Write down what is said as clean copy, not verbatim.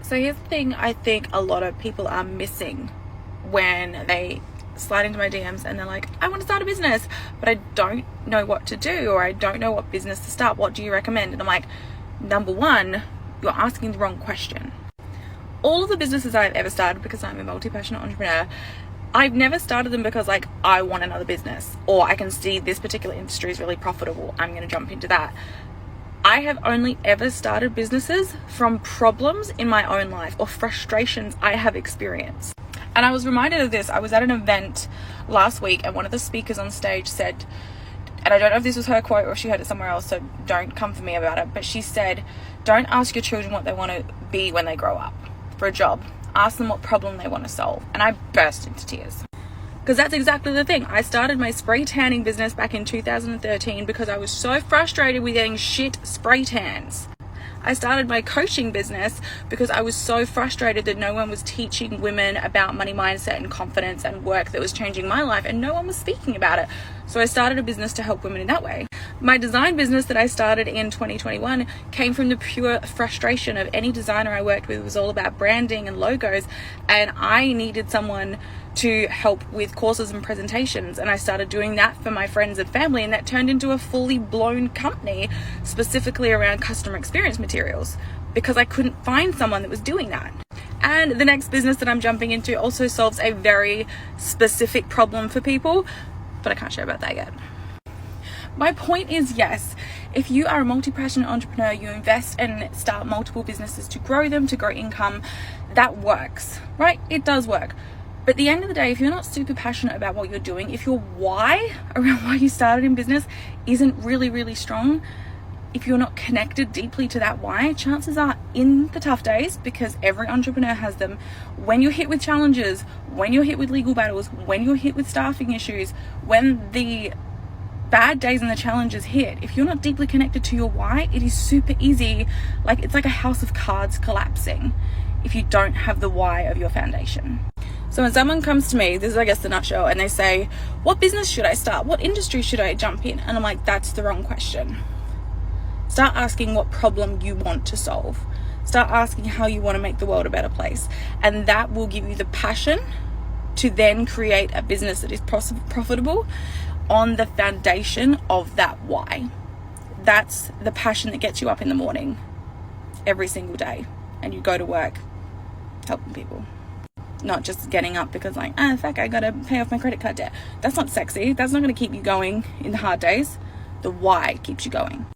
So here's the thing I think a lot of people are missing when they slide into my DMs and they're like, I want to start a business, but I don't know what to do, or I don't know what business to start. What do you recommend? And I'm like, number one, you're asking the wrong question. All of the businesses I've ever started, because I'm a multi-passionate entrepreneur, I've never started them because like I want another business, or I can see this particular industry is really profitable, I'm going to jump into that. I have only ever started businesses from problems in my own life or frustrations I have experienced. And I was reminded of this. I was at an event last week and one of the speakers on stage said, and I don't know if this was her quote or if she heard it somewhere else, so don't come for me about it, but she said, don't ask your children what they want to be when they grow up for a job. Ask them what problem they want to solve. And I burst into tears. Because that's exactly the thing. I started my spray tanning business back in 2013 because I was so frustrated with getting shit spray tans. I started my coaching business because I was so frustrated that no one was teaching women about money mindset and confidence and work that was changing my life, and no one was speaking about it. So I started a business to help women in that way. My design business that I started in 2021 came from the pure frustration of any designer I worked with. It was all about branding and logos, and I needed someone to help with courses and presentations, and I started doing that for my friends and family, and that turned into a fully blown company specifically around customer experience materials because I couldn't find someone that was doing that. And the next business that I'm jumping into also solves a very specific problem for people, but I can't share about that yet. My point is, yes, if you are a multi-passionate entrepreneur, you invest and start multiple businesses to grow them, to grow income, that works, right? It does work. But at the end of the day, if you're not super passionate about what you're doing, if your why around why you started in business isn't really, really strong, if you're not connected deeply to that why, chances are in the tough days, because every entrepreneur has them, when you're hit with challenges, when you're hit with legal battles, when you're hit with staffing issues, when the bad days and the challenges hit, if you're not deeply connected to your why, it is super easy. Like it's like a house of cards collapsing if you don't have the why of your foundation. So when someone comes to me, this is I guess the nutshell, and they say, what business should I start? What industry should I jump in? And I'm like, that's the wrong question. Start asking what problem you want to solve. Start asking how you want to make the world a better place. And that will give you the passion to then create a business that is profitable on the foundation of that why. That's the passion that gets you up in the morning every single day and you go to work helping people. Not just getting up because like, fuck, I gotta pay off my credit card debt. That's not sexy. That's not gonna keep you going in the hard days. The why keeps you going.